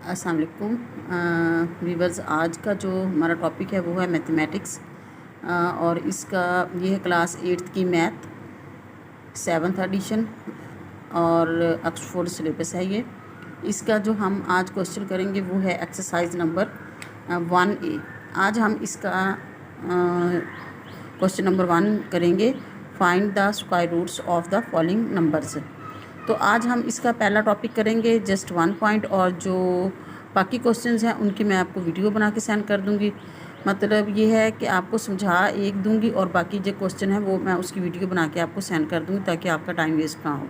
अस्सलाम वालेकुम वीवर्स। आज का जो हमारा टॉपिक है वो है मैथमेटिक्स और इसका ये है क्लास 8th की मैथ 7th एडिशन और ऑक्सफोर्ड सिलेबस है ये। इसका जो हम आज क्वेश्चन करेंगे वो है एक्सरसाइज नंबर 1A। आज हम इसका क्वेश्चन नंबर 1 करेंगे, find the square roots of the following numbers. तो आज हम इसका पहला टॉपिक करेंगे जस्ट 1 पॉइंट, और जो बाकी क्वेश्चंस हैं उनकी मैं आपको वीडियो बना के सेंड कर दूंगी। मतलब ये है कि आपको समझा एक दूंगी और बाकी जो क्वेश्चन है वो मैं उसकी वीडियो बना के आपको सेंड कर दूंगी ताकि आपका टाइम वेस्ट ना हो।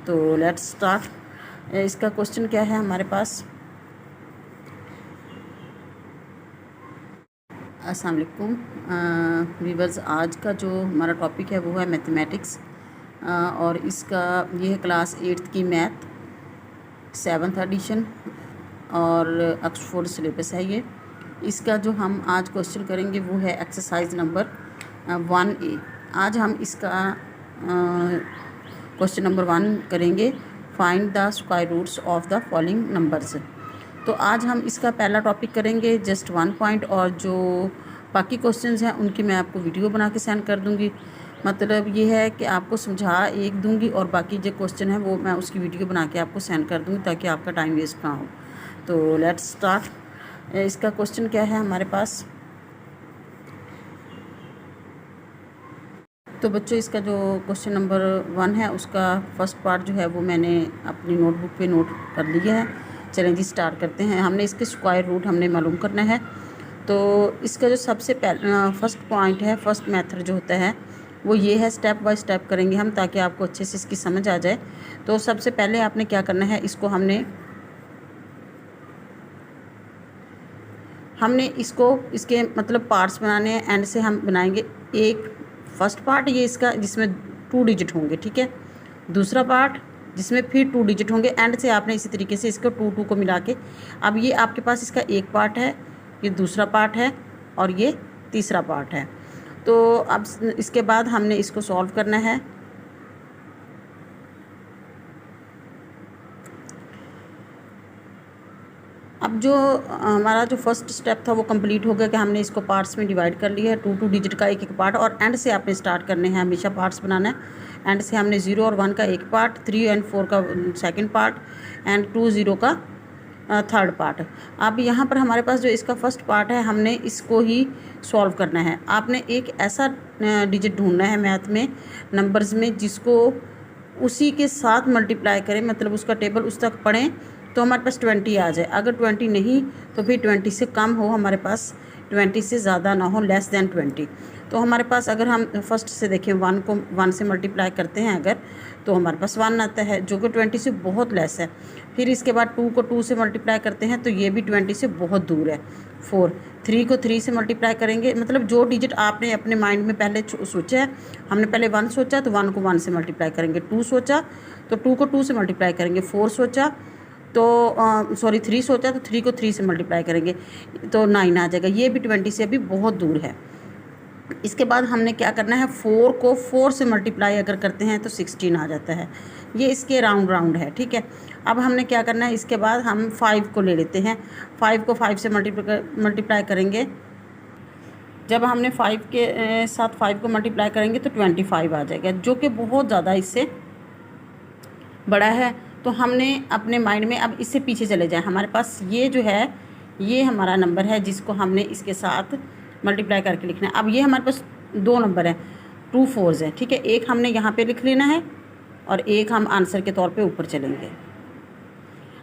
तो लेट्स स्टार्ट। इसका क्वेश्चन क्या है हमारे पास। अस्सलाम वालेकुम वीवर्स। आज का जो हमारा टॉपिक है वो है मैथमेटिक्स और इसका ये है क्लास 8th की मैथ 7th एडिशन और ऑक्सफोर्ड सिलेबस है ये। इसका जो हम आज क्वेश्चन करेंगे वो है एक्सरसाइज नंबर 1A। आज हम इसका क्वेश्चन नंबर 1 करेंगे, find the square roots of the following numbers. तो आज हम इसका पहला टॉपिक करेंगे जस्ट 1 पॉइंट, और जो बाकी क्वेश्चंस हैं उनकी मैं आपको वीडियो बना के सेंड कर दूंगी। मतलब ये है कि आपको समझा एक दूंगी और बाकी जो क्वेश्चन है वो मैं उसकी वीडियो बना के आपको सेंड कर दूंगी ताकि आपका टाइम वेस्ट ना हो। तो लेट्स स्टार्ट। इसका क्वेश्चन क्या है हमारे पास। तो बच्चों, इसका जो क्वेश्चन नंबर 1 है उसका फर्स्ट पार्ट जो है वो मैंने अपनी नोटबुक पे नोट कर लिया है। चलें जी स्टार्ट करते हैं। हमने इसके स्क्वायर रूट हमने मालूम करना है। तो इसका जो सबसे फर्स्ट पॉइंट है, फर्स्ट मेथड जो होता है वो ये है, स्टेप बाय स्टेप करेंगे हम ताकि आपको अच्छे से इसकी समझ आ जाए। तो सबसे पहले आपने क्या करना है, इसको हमने इसके मतलब पार्ट्स बनाने हैं। एंड से हम बनाएंगे एक फर्स्ट पार्ट ये इसका जिसमें 2 डिजिट होंगे, ठीक है। दूसरा पार्ट जिसमें फिर 2 डिजिट होंगे। एंड से आपने इसी तरीके से इसको 2 को मिला के, अब ये आपके पास इसका एक पार्ट है, ये दूसरा पार्ट है और ये तीसरा पार्ट है। तो अब इसके बाद हमने इसको सॉल्व करना है। अब जो हमारा जो फर्स्ट स्टेप था वो कंप्लीट हो गया कि हमने इसको पार्ट्स में डिवाइड कर लिया है, 2 डिजिट का एक पार्ट, और एंड से आपने स्टार्ट करने हैं, हमेशा पार्ट्स बनाना है। एंड से हमने 0 और 1 का एक पार्ट, 3 एंड 4 का सेकंड पार्ट एंड 2 0 का थर्ड पार्ट। अब यहाँ पर हमारे पास जो इसका फर्स्ट पार्ट है हमने इसको ही सॉल्व करना है। आपने एक ऐसा डिजिट ढूंढना है मैथ में, नंबर्स में, जिसको उसी के साथ मल्टीप्लाई करें, मतलब उसका टेबल उस तक पढ़ें तो हमारे पास 20 आ जाए। अगर 20 नहीं तो फिर 20 से कम हो, हमारे पास 20 से ज़्यादा ना हो, लेस दैन 20। तो हमारे पास अगर हम फर्स्ट से देखें 1 को 1 से मल्टीप्लाई करते हैं अगर, तो हमारे पास 1 आता है जो कि 20 से बहुत लेस है। फिर इसके बाद 2 को 2 से मल्टीप्लाई करते हैं तो ये भी 20 से बहुत दूर है। 4 3 को 3 से मल्टीप्लाई करेंगे, मतलब जो डिजिट आपने अपने माइंड में पहले सोचा है, हमने पहले 1 सोचा तो 1 को 1 से मल्टीप्लाई करेंगे, 2 सोचा तो 2 को 2 से मल्टीप्लाई करेंगे, 4 सोचा तो 3 सोचा तो 3 को 3 से मल्टीप्लाई करेंगे तो 9 आ जाएगा। ये भी 20 से अभी बहुत दूर है। इसके बाद हमने क्या करना है, 4 को 4 से मल्टीप्लाई अगर करते हैं तो 16 आ जाता है। ये इसके राउंड है, ठीक है। अब हमने क्या करना है, इसके बाद हम 5 को ले लेते हैं। 5 को 5 से मल्टीप्लाई करेंगे। जब हमने 5 के साथ 5 को मल्टीप्लाई करेंगे तो 25 आ जाएगा, जो कि बहुत ज़्यादा इससे बड़ा है। तो हमने अपने माइंड में अब इससे पीछे चले जाएं। हमारे पास ये जो है ये हमारा नंबर है जिसको हमने इसके साथ मल्टीप्लाई करके लिखना है। अब ये हमारे पास 2 नंबर है, 2 4s है, ठीक है। एक हमने यहाँ पे लिख लेना है और एक हम आंसर के तौर पे ऊपर चलेंगे।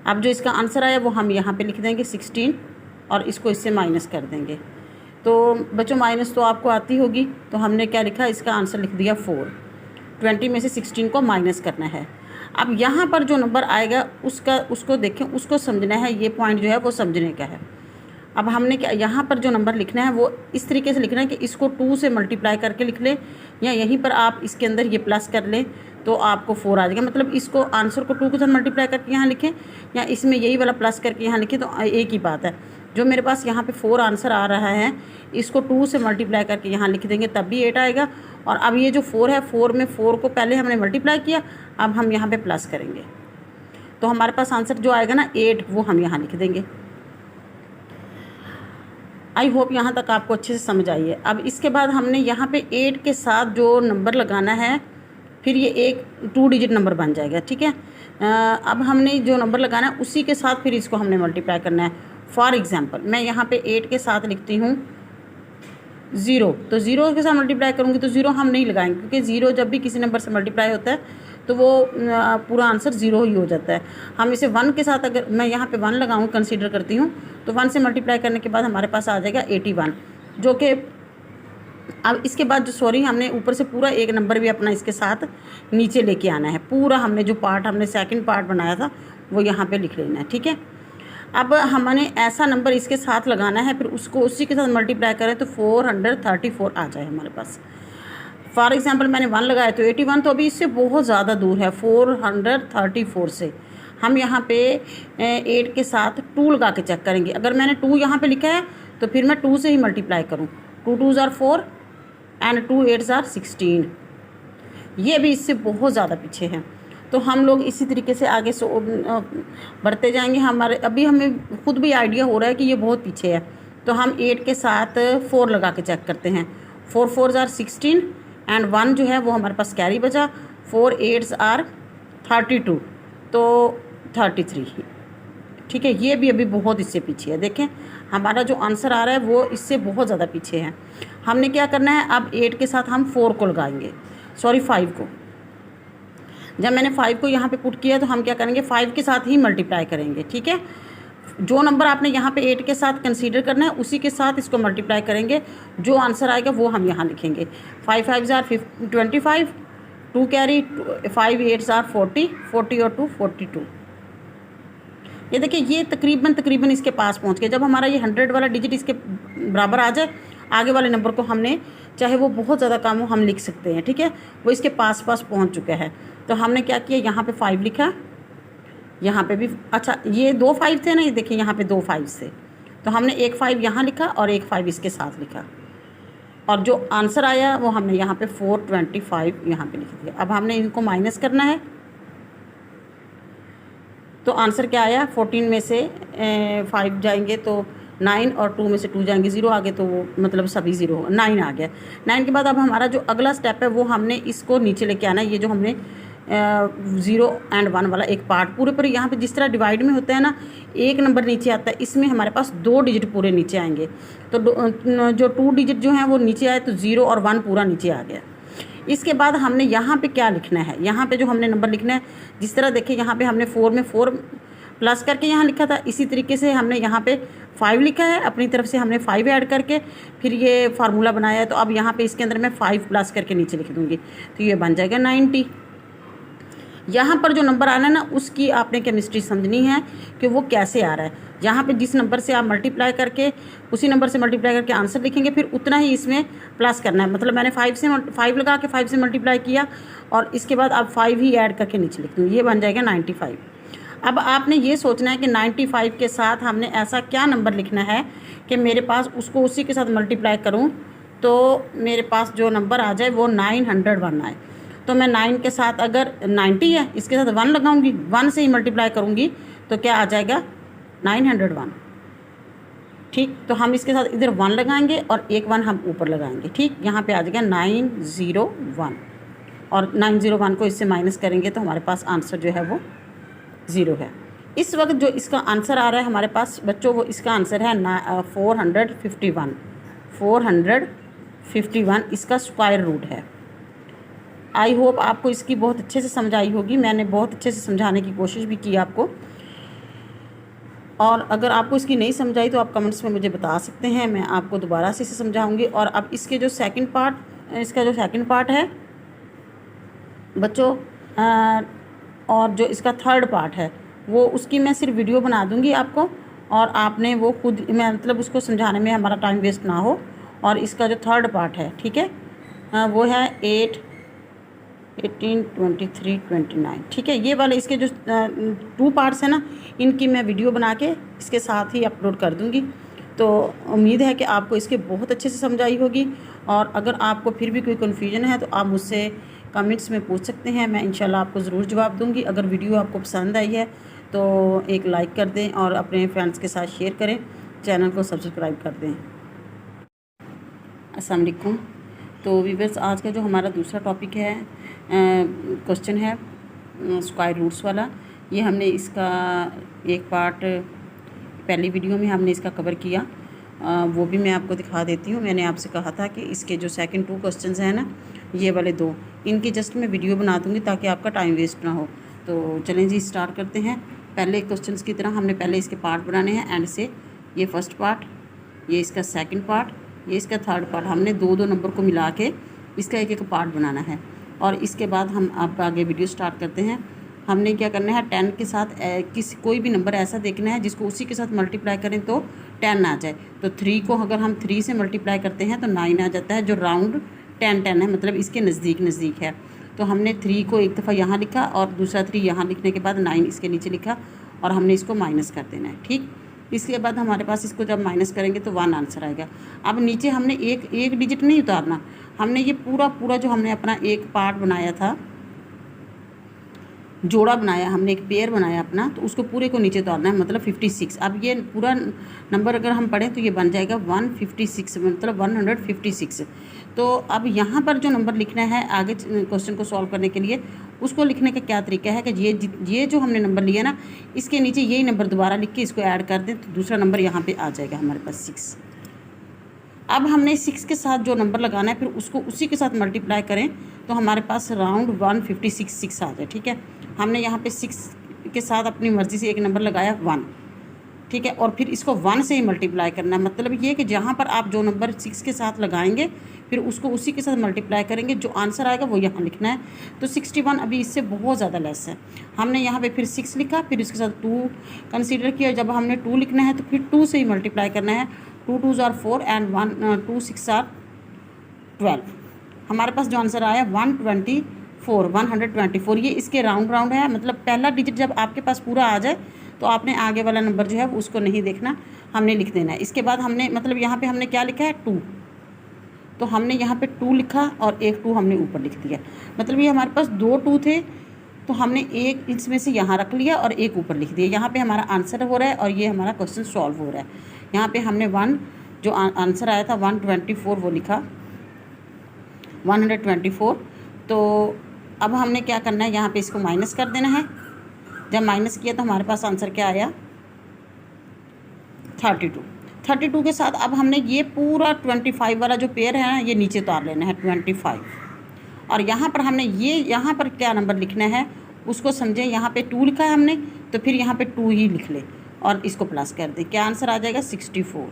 अब जो इसका आंसर आया वो हम यहाँ पे लिख देंगे 16 और इसको इससे माइनस कर देंगे। तो बच्चों माइनस तो आपको आती होगी, तो हमने क्या लिखा, इसका आंसर लिख दिया 4। 20 में से 16 को माइनस करना है। अब यहाँ पर जो नंबर आएगा उसको देखें, उसको समझना है। ये पॉइंट जो है वो समझने का है। अब हमने क्या, यहाँ पर जो नंबर लिखना है वो इस तरीके से लिखना है कि इसको 2 से मल्टीप्लाई करके लिख लें, या यहीं पर आप इसके अंदर ये प्लस कर लें तो आपको 4 आ जाएगा। मतलब इसको आंसर को 2 के साथ मल्टीप्लाई करके यहाँ लिखें या इसमें यही वाला प्लस करके यहाँ लिखें, तो एक ही बात है। जो मेरे पास यहाँ पे 4 आंसर आ रहा है, इसको 2 से मल्टीप्लाई करके यहाँ लिख देंगे तब भी 8 आएगा। और अब ये जो 4 है, 4 में 4 को पहले हमने मल्टीप्लाई किया, अब हम यहाँ पे प्लस करेंगे। तो हमारे पास आंसर जो आएगा ना 8, वो हम यहाँ लिख देंगे। आई होप यहाँ तक आपको अच्छे से समझ आई है। अब इसके बाद हमने यहाँ पे 8 के साथ जो नंबर लगाना है, फिर ये एक 2 डिजिट नंबर बन जाएगा, ठीक है। अब हमने जो नंबर लगाना है उसी के साथ फिर इसको हमने मल्टीप्लाई करना है। फॉर एग्ज़ाम्पल मैं यहाँ पे 8 के साथ लिखती हूँ 0, तो 0 के साथ मल्टीप्लाई करूँगी तो 0 हम नहीं लगाएंगे, क्योंकि 0 जब भी किसी नंबर से मल्टीप्लाई होता है तो वो पूरा आंसर 0 ही हो जाता है। हम इसे 1 के साथ, अगर मैं यहाँ पे 1 लगाऊँ कंसीडर करती हूँ, तो 1 से मल्टीप्लाई करने के बाद हमारे पास आ जाएगा 81, जो कि अब इसके बाद जो हमने ऊपर से पूरा एक नंबर भी अपना इसके साथ नीचे लेके आना है। पूरा हमने जो पार्ट हमने सेकंड पार्ट बनाया था वो यहाँ पे लिख लेना है, ठीक है। अब हमने ऐसा नंबर इसके साथ लगाना है, फिर उसको उसी के साथ मल्टीप्लाई करें तो 434 आ जाए हमारे पास। फॉर एग्ज़ाम्पल मैंने 1 लगाया तो 81, तो अभी इससे बहुत ज़्यादा दूर है 434 से। हम यहाँ पे 8 के साथ 2 लगा के चेक करेंगे। अगर मैंने 2 यहाँ पे लिखा है तो फिर मैं 2 से ही मल्टीप्लाई करूँ। 2 2s are 4 and 2 8s are 16। ये भी इससे बहुत ज़्यादा पीछे है। तो हम लोग इसी तरीके से आगे बढ़ते जाएंगे। हमारे अभी हमें खुद भी आइडिया हो रहा है कि ये बहुत पीछे है, तो हम 8 के साथ 4 लगा के चेक करते हैं। 4 4s are 16 एंड 1 जो है वो हमारे पास कैरी बचा। 4 8s are 32, तो 33, ठीक है। ये भी अभी बहुत इससे पीछे है। देखें हमारा जो आंसर आ रहा है वो इससे बहुत ज़्यादा पीछे है। हमने क्या करना है, अब 8 के साथ हम 4 को लगाएंगे, 5 को। जब मैंने 5 को यहाँ पे पुट किया तो हम क्या करेंगे, 5 के साथ ही मल्टीप्लाई करेंगे, ठीक है। जो नंबर आपने यहाँ पे 8 के साथ कंसीडर करना है उसी के साथ इसको मल्टीप्लाई करेंगे। जो आंसर आएगा वो हम यहाँ लिखेंगे। 5 5s are 25, 2 carry, 5 8s are 40, 40 और 2 42। ये देखिए ये तकरीबन इसके पास पहुँच गए। जब हमारा ये 100 वाला डिजिट इसके बराबर आ जाए, आगे वाले नंबर को हमने, चाहे वो बहुत ज़्यादा काम हो, हम लिख सकते हैं, ठीक है। वो इसके पास पहुँच चुका है। तो हमने क्या किया, यहाँ पे 5 लिखा, यहाँ पे भी। अच्छा ये 2 5 थे ना, ये देखिए यहाँ पे 2 5 थे, तो हमने एक 5 यहाँ लिखा और एक 5 इसके साथ लिखा, और जो आंसर आया वो हमने यहाँ पे 425 यहाँ पे लिख दिया। अब हमने इनको माइनस करना है, तो आंसर क्या आया, 14 में से 5 जाएंगे तो 9 और 2 में से 2 जाएंगे 0 आगे, तो वो मतलब सभी 0 होगा। 9 आ गया। 9 के बाद अब हमारा जो अगला स्टेप है वो हमने इसको नीचे लेके आना है। ये जो हमने 0 एंड 1 वाला एक पार्ट पूरे यहाँ पे जिस तरह डिवाइड में होता है ना, एक नंबर नीचे आता है, इसमें हमारे पास 2 डिजिट पूरे नीचे आएंगे। तो जो 2 डिजिट जो हैं वो नीचे आए, तो 0 और 1 पूरा नीचे आ गया। इसके बाद हमने यहाँ पे क्या लिखना है, यहाँ पे जो हमने नंबर लिखना है, जिस तरह देखिए यहाँ पे हमने 4 में 4 प्लस करके यहाँ लिखा था, इसी तरीके से हमने यहाँ पे 5 लिखा है, अपनी तरफ से हमने 5 ऐड करके फिर ये फार्मूला बनाया है। तो अब यहाँ पे इसके अंदर मैं 5 प्लस करके नीचे लिख दूँगी, तो ये बन जाएगा 90। यहाँ पर जो नंबर आना है ना, उसकी आपने केमिस्ट्री समझनी है कि वो कैसे आ रहा है। यहाँ पे जिस नंबर से आप मल्टीप्लाई करके, उसी नंबर से मल्टीप्लाई करके आंसर लिखेंगे, फिर उतना ही इसमें प्लस करना है। मतलब मैंने 5 लगा के 5 से मल्टीप्लाई किया, और इसके बाद आप 5 ही ऐड करके नीचे लिख दूँ, ये बन जाएगा 95। अब आपने ये सोचना है कि 95 के साथ हमने ऐसा क्या नंबर लिखना है कि मेरे पास उसको उसी के साथ मल्टीप्लाई करूँ तो मेरे पास जो नंबर आ जाए वो 901 आए। तो मैं 9 के साथ, अगर 90 है इसके साथ 1 लगाऊंगी, 1 से ही मल्टीप्लाई करूंगी, तो क्या आ जाएगा 901, ठीक। तो हम इसके साथ इधर 1 लगाएंगे और एक 1 हम ऊपर लगाएंगे, ठीक। यहाँ पे आ जाएगा 901, और 901 को इससे माइनस करेंगे तो हमारे पास आंसर जो है वो 0 है। इस वक्त जो इसका आंसर आ रहा है हमारे पास बच्चों, वो इसका आंसर है 451 इसका स्क्वायर रूट है। आई होप आपको इसकी बहुत अच्छे से समझ आई होगी। मैंने बहुत अच्छे से समझाने की कोशिश भी की आपको, और अगर आपको इसकी नहीं समझ आई तो आप कमेंट्स में मुझे बता सकते हैं, मैं आपको दोबारा से इसे समझाऊंगी। और अब इसके जो सेकंड पार्ट है बच्चों, और जो इसका थर्ड पार्ट है वो, उसकी मैं सिर्फ वीडियो बना दूंगी आपको, और आपने वो खुद, मैं मतलब उसको समझाने में हमारा टाइम वेस्ट ना हो। और इसका जो थर्ड पार्ट है, ठीक है, वो है 8 18 23 29, ठीक है। ये वाले इसके जो 2 पार्ट्स हैं ना, इनकी मैं वीडियो बना के इसके साथ ही अपलोड कर दूंगी। तो उम्मीद है कि आपको इसके बहुत अच्छे से समझ आई होगी। और अगर आपको फिर भी कोई कन्फ्यूजन है तो आप मुझसे कमेंट्स में पूछ सकते हैं, मैं इंशाल्लाह आपको ज़रूर जवाब दूंगी। अगर वीडियो आपको पसंद आई है तो एक लाइक कर दें और अपने फ्रेंड्स के साथ शेयर करें, चैनल को सब्सक्राइब कर दें। अस्सलाम वालेकुम। तो व्यूअर्स, आज का जो हमारा दूसरा टॉपिक है, क्वेश्चन है स्क्वायर रूट्स वाला। ये हमने इसका एक पार्ट पहली वीडियो में हमने इसका कवर किया, वो भी मैं आपको दिखा देती हूँ। मैंने आपसे कहा था कि इसके जो सेकंड 2 क्वेश्चंस हैं ना, ये वाले 2, इनकी जस्ट मैं वीडियो बना दूँगी ताकि आपका टाइम वेस्ट ना हो। तो चलें जी, स्टार्ट करते हैं। पहले क्वेश्चंस की तरह हमने पहले इसके पार्ट बनाने हैं एंड से। ये फर्स्ट पार्ट, ये इसका सेकंड पार्ट, ये इसका थर्ड पार्ट। हमने 2-2 नंबर को मिला के इसका एक पार्ट बनाना है और इसके बाद हम आप आगे वीडियो स्टार्ट करते हैं। हमने क्या करना है, 10 के साथ कोई भी नंबर ऐसा देखना है जिसको उसी के साथ मल्टीप्लाई करें तो 10 आ जाए। तो 3 को अगर हम 3 से मल्टीप्लाई करते हैं तो 9 आ जाता है, जो राउंड 10 है, मतलब इसके नज़दीक है। तो हमने 3 को एक दफ़ा यहाँ लिखा और दूसरा 3 यहाँ लिखने के बाद 9 इसके नीचे लिखा और हमने इसको माइनस कर देना है। ठीक, इसके बाद हमारे पास इसको जब माइनस करेंगे तो 1 आंसर आएगा। अब नीचे हमने एक डिजिट नहीं उतारना, हमने ये पूरा जो हमने अपना एक पार्ट बनाया था, जोड़ा बनाया, हमने एक पेयर बनाया अपना, तो उसको पूरे को नीचे उतारना है, मतलब 56। अब ये पूरा नंबर अगर हम पढ़ें तो ये बन जाएगा 156, मतलब 156। तो अब यहाँ पर जो नंबर लिखना है आगे क्वेश्चन को सॉल्व करने के लिए, उसको लिखने का क्या तरीका है कि ये जो हमने नंबर लिया ना, इसके नीचे यही नंबर दोबारा लिख के इसको ऐड कर दें तो दूसरा नंबर यहाँ पर आ जाएगा हमारे पास 6। अब हमने 6 के साथ जो नंबर लगाना है फिर उसको उसी के साथ मल्टीप्लाई करें तो हमारे पास राउंड 156 आ जाए। ठीक है, हमने यहाँ पे 6 के साथ अपनी मर्ज़ी से एक नंबर लगाया 1, ठीक है, और फिर इसको 1 से ही मल्टीप्लाई करना है। मतलब ये कि जहाँ पर आप जो नंबर 6 के साथ लगाएंगे फिर उसको उसी के साथ मल्टीप्लाई करेंगे, जो आंसर आएगा वो यहाँ लिखना है। तो 61 अभी इससे बहुत ज़्यादा लेस है। हमने यहाँ पे फिर 6 लिखा, फिर इसके साथ 2 कंसीडर किया। जब हमने 2 लिखना है तो फिर 2 से ही मल्टीप्लाई करना है। 2 2s are 4 एंड 2 6 are 12। हमारे पास जो आंसर आया 124। ये इसके राउंड है, मतलब पहला डिजिट जब आपके पास पूरा आ जाए तो आपने आगे वाला नंबर जो है उसको नहीं देखना, हमने लिख देना है। इसके बाद हमने मतलब यहाँ पे हमने क्या लिखा है 2, तो हमने यहाँ पे 2 लिखा और एक 2 हमने ऊपर लिख दिया। मतलब ये हमारे पास 2 2 थे तो हमने एक इसमें से यहाँ रख लिया और एक ऊपर लिख दिया। यहाँ पे हमारा आंसर हो रहा है और ये हमारा क्वेश्चन सॉल्व हो रहा है। यहाँ पे हमने 1 जो आंसर आया था 124 वो लिखा, 124। तो अब हमने क्या करना है, यहाँ पे इसको माइनस कर देना है। जब माइनस किया तो हमारे पास आंसर क्या आया 32 के साथ अब हमने ये पूरा 25 वाला जो पेयर है ना, ये नीचे उतार लेना है 25। और यहाँ पर हमने यहाँ पर क्या नंबर लिखना है उसको समझें। यहाँ पे 2 लिखा है हमने, तो फिर यहाँ पे 2 ही लिख ले और इसको प्लस कर दें। क्या आंसर आ जाएगा 64।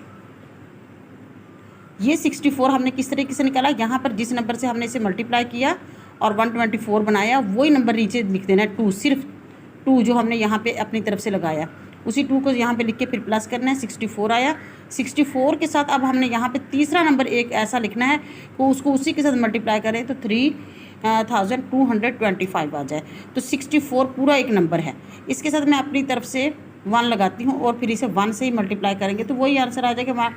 ये 64 हमने किस तरीके से निकाला, यहाँ पर जिस नंबर से हमने इसे मल्टीप्लाई किया और 124 बनाया वही नंबर नीचे लिख देना है 2, सिर्फ 2 जो हमने यहाँ पे अपनी तरफ से लगाया उसी 2 को यहाँ पे लिख के फिर प्लस करना है। 64 आया। 64 के साथ अब हमने यहाँ पे तीसरा नंबर एक ऐसा लिखना है कि उसको उसी के साथ मल्टीप्लाई करें तो 3225 आ जाए। तो 64 पूरा एक नंबर है। इसके साथ मैं अपनी तरफ से 1 लगाती हूँ और फिर इसे 1 से ही मल्टीप्लाई करेंगे तो वही आंसर आ जाएगा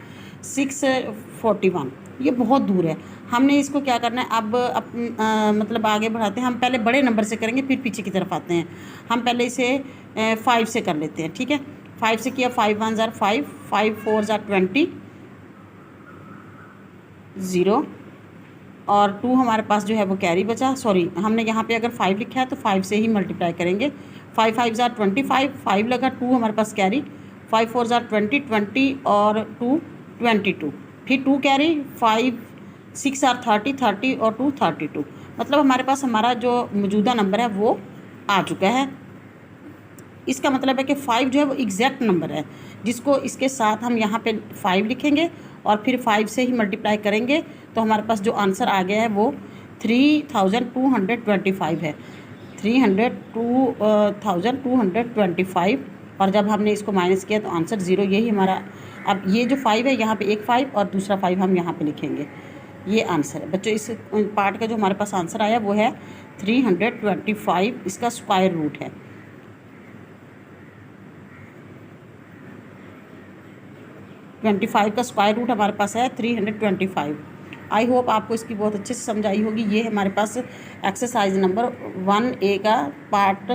641। ये बहुत दूर है। हमने इसको क्या करना है अब मतलब आगे बढ़ाते हैं। हम पहले बड़े नंबर से करेंगे फिर पीछे की तरफ आते हैं। हम पहले इसे 5 से कर लेते हैं। ठीक है, 5 से किया, 5 1s are 5, 5 4s are 20, 0 और 2 हमारे पास जो है वो कैरी बचा। सॉरी, हमने यहाँ पे अगर 5 लिखा है तो 5 से ही मल्टीप्लाई करेंगे। 5 5s are 25, 5 लगा, 2 हमारे पास कैरी, 5 4s are 20, 20 और 2 22, फिर 2 कैरी, 5 6 are 30, 30 और 2 32। मतलब हमारे पास हमारा जो मौजूदा नंबर है वो आ चुका है। इसका मतलब है कि 5 जो है वो एग्जैक्ट नंबर है, जिसको इसके साथ हम यहाँ पे 5 लिखेंगे और फिर 5 से ही मल्टीप्लाई करेंगे तो हमारे पास जो आंसर आ गया है वो 3225 है। 3225। और जब हमने इसको माइनस किया तो आंसर 0, यही हमारा। अब ये जो 5 है यहाँ पे एक 5 और दूसरा 5 हम यहाँ पे लिखेंगे। ये आंसर है बच्चों। इस पार्ट का जो हमारे पास आंसर आया वो है 325, इसका स्क्वायर रूट है। ट्वेंटी 25 का स्क्वायर रूट हमारे पास है 325। आई होप आपको इसकी बहुत अच्छे से समझ आई होगी। ये हमारे पास एक्सरसाइज नंबर 1A का पार्ट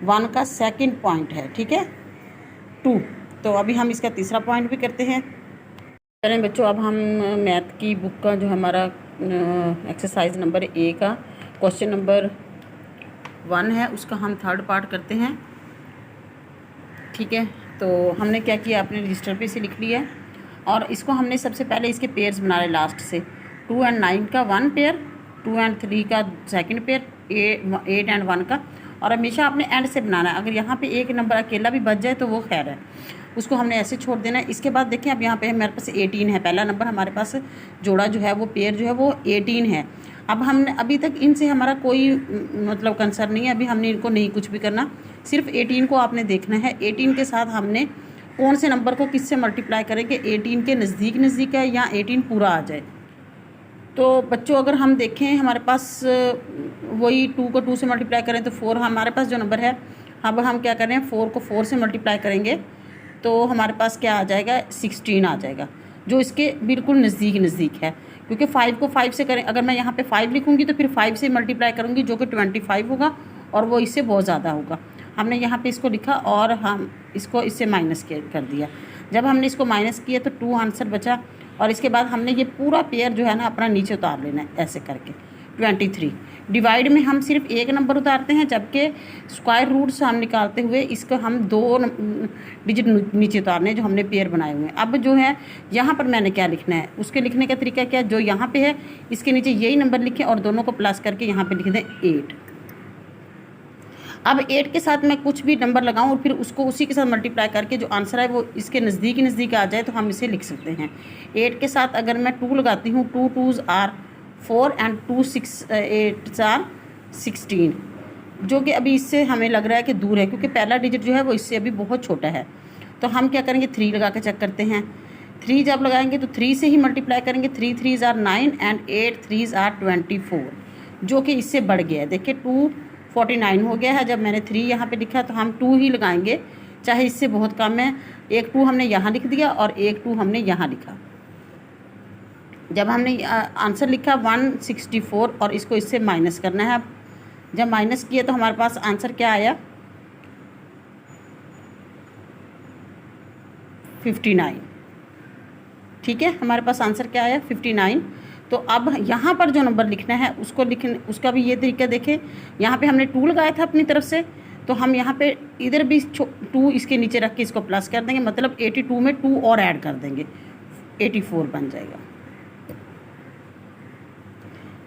1 का सेकंड पॉइंट है, ठीक है 2। तो अभी हम इसका तीसरा पॉइंट भी करते हैं। चलें बच्चों, अब हम मैथ की बुक का जो हमारा एक्सरसाइज नंबर ए का क्वेश्चन नंबर 1 है उसका हम थर्ड पार्ट करते हैं, ठीक है। तो हमने क्या किया, अपने रजिस्टर पे से लिख लिया और इसको हमने सबसे पहले इसके पेयर्स बना रहे लास्ट से। 2 और 9 का 1 पेयर, 2 और 3 का सेकंड पेयर, 8 और 1 का, और हमेशा आपने एंड से बनाना है। अगर यहाँ पे एक नंबर अकेला भी बच जाए तो वो खैर है, उसको हमने ऐसे छोड़ देना है। इसके बाद देखें, अब यहाँ पे हमारे पास 18 है, पहला नंबर हमारे पास जोड़ा जो है वो पेयर जो है वो 18 है। अब हमने अभी तक इनसे हमारा कोई मतलब कंसर्न नहीं है, अभी हमने इनको नहीं कुछ भी करना, सिर्फ 18 को आपने देखना है। 18 के साथ हमने कौन से नंबर को किससे मल्टीप्लाई करेंगे, 18 के नज़दीक नज़दीक है या 18 पूरा आ जाए। तो बच्चों अगर हम देखें हमारे पास वही 2 को 2 से मल्टीप्लाई करें तो 4 हमारे पास जो नंबर है, अब हम क्या करें 4 को 4 से मल्टीप्लाई करेंगे तो हमारे पास क्या आ जाएगा 16 आ जाएगा, जो इसके बिल्कुल नज़दीक नज़दीक है। क्योंकि 5 को 5 से करें, अगर मैं यहाँ पे 5 लिखूँगी तो फिर 5 से मल्टीप्लाई करूँगी जो कि 25 होगा और वो इससे बहुत ज़्यादा होगा। हमने यहाँ पे इसको लिखा और हम इसको इससे माइनस कर दिया। जब हमने इसको माइनस किया तो 2 आंसर बचा और इसके बाद हमने ये पूरा पेयर जो है ना अपना नीचे उतार लेना है ऐसे करके। 23 डिवाइड में हम सिर्फ एक नंबर उतारते हैं, जबकि स्क्वायर रूट से हम निकालते हुए इसको हम 2 डिजिट नीचे उतारने जो हमने पेयर बनाए हुए हैं। अब जो है यहाँ पर मैंने क्या लिखना है, उसके लिखने का तरीका क्या, जो यहाँ पे है इसके नीचे यही नंबर लिखें और दोनों को प्लस करके यहाँ पे लिख दें 8। अब 8 के साथ मैं कुछ भी नंबर लगाऊं और फिर उसको उसी के साथ मल्टीप्लाई करके जो आंसर है वो इसके नज़दीक नज़दीक आ जाए तो हम इसे लिख सकते हैं। 8 के साथ अगर मैं 2 लगाती हूँ, 2 2s आर 4 एंड 2 6 8 आर 16, जो कि अभी इससे हमें लग रहा है कि दूर है क्योंकि पहला डिजिट जो है वो इससे अभी बहुत छोटा है। तो हम क्या करेंगे 3 लगा के चेक करते हैं। 3 जब लगाएंगे तो 3 से ही मल्टीप्लाई करेंगे, 3 3s are 9 and 8 3s are 24, जो कि इससे बढ़ गया है। देखिए 249 हो गया है। जब मैंने 3 यहाँ पे लिखा तो हम 2 ही लगाएंगे, चाहे इससे बहुत कम है। एक 2 हमने यहाँ लिख दिया और एक 2 हमने यहाँ लिखा। जब हमने आंसर लिखा 164 और इसको इससे माइनस करना है। जब माइनस किया तो हमारे पास आंसर क्या आया 59, ठीक है। हमारे पास आंसर क्या आया 59। तो अब यहाँ पर जो नंबर लिखना है उसको उसका भी ये तरीका देखें। यहाँ पे हमने 2 लगाया था अपनी तरफ से, तो हम यहाँ पे इधर भी 2 इसके नीचे रख के इसको प्लस कर देंगे, मतलब 82 में 2 और ऐड कर देंगे, 84 बन जाएगा।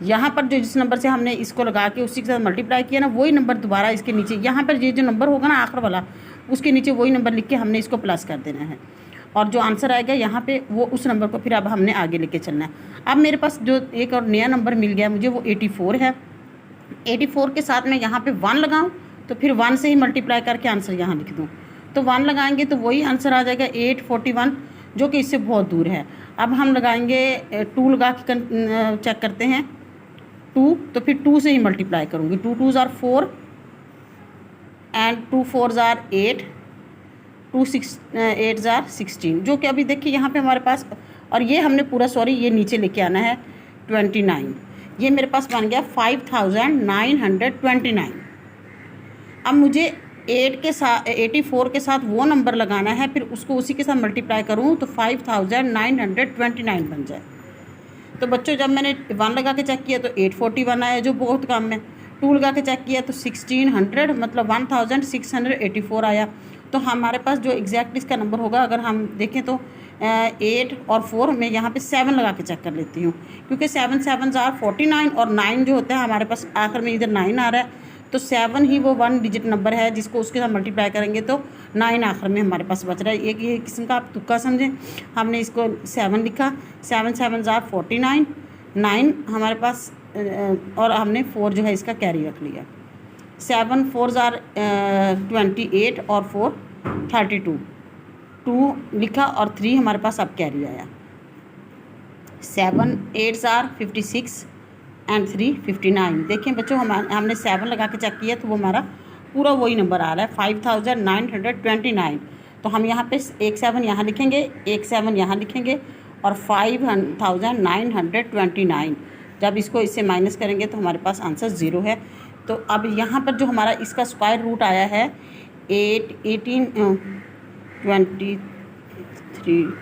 यहाँ पर जो जिस नंबर से हमने इसको लगा के उसी के साथ मल्टीप्लाई किया ना, वही नंबर दोबारा इसके नीचे, यहाँ पर ये जो नंबर होगा ना आखिर वाला, उसके नीचे वही नंबर लिख के हमने इसको प्लस कर देना है और जो आंसर आएगा यहाँ पे वो उस नंबर को फिर अब हमने आगे लेके चलना है। अब मेरे पास जो एक और नया नंबर मिल गया मुझे, वो 84 है। 84 के साथ मैं यहाँ पे 1 लगाऊँ तो फिर 1 से ही मल्टीप्लाई करके आंसर यहाँ लिख दूँ, तो 1 लगाएंगे तो वही आंसर आ जाएगा 841, जो कि इससे बहुत दूर है। अब हम लगाएंगे 2 लगा के चेक करते हैं 2, तो फिर 2 से ही मल्टीप्लाई करूँगी। 2 2s are 4 and 2 4s are 8, 2 6 8s are 16, जो कि अभी देखिए यहाँ पे हमारे पास, और ये हमने पूरा ये नीचे लेके आना है 29। ये मेरे पास बन गया 5929। अब मुझे 8 के साथ 84 के साथ वो नंबर लगाना है, फिर उसको उसी के साथ मल्टीप्लाई करूँ तो 5929 बन जाए। तो बच्चों जब मैंने 1 लगा के चेक किया तो 841 आया, जो बहुत कम है। 2 लगा के चेक किया तो 1600 मतलब 1684 आया। तो हमारे पास जो एग्जैक्ट इसका नंबर होगा, अगर हम देखें तो 8 और 4 में यहाँ पे 7 लगा के चेक कर लेती हूँ, क्योंकि 7 7s आर 49 और 9 जो होता है हमारे पास आखिर में इधर 9 आ रहा है, तो 7 ही वो 1 डिजिट नंबर है जिसको उसके साथ मल्टीप्लाई करेंगे तो 9 आखिर में हमारे पास बच रहा है। एक ये किस्म का आप तुक्का समझें, हमने इसको 7 लिखा, 7 7s आर 49, 9 हमारे पास और हमने 4 जो है इसका कैरी रख लिया। 7 4s आर 28 और 4 32, 2 लिखा और 3 हमारे पास अब कैरी आया। 7 8s आर 56 एंड 3 59। देखें बच्चों हमने 7 लगा के चेक किया तो वो हमारा पूरा वही नंबर आ रहा है 5929। तो हम यहाँ पे एक 7 यहाँ लिखेंगे, एक 7 यहाँ लिखेंगे और 5929। जब इसको इससे माइनस करेंगे तो हमारे पास आंसर 0 है। तो अब यहाँ पर जो हमारा इसका स्क्वायर रूट आया है 1823,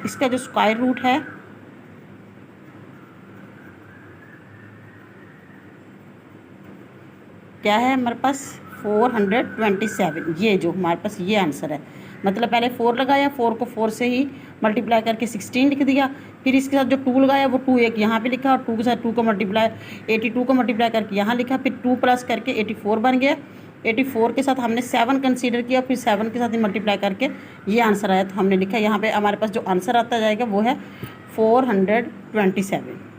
इसका जो स्क्वायर रूट है क्या है हमारे पास 427। ये जो हमारे पास ये आंसर है, मतलब पहले 4 लगाया, 4 को 4 से ही मल्टीप्लाई करके 16 लिख दिया, फिर इसके साथ जो 2 लगाया वो 2 एक यहाँ पे लिखा, और 2 के साथ 2 को मल्टीप्लाई 82 को मल्टीप्लाई करके यहाँ लिखा, फिर 2 प्लस करके 84 बन गया। 84 के साथ हमने 7 कंसीडर किया, फिर 7 के साथ ही मल्टीप्लाई करके ये आंसर आया। तो हमने लिखा यहाँ पे हमारे पास जो आंसर आता जाएगा वो है 427।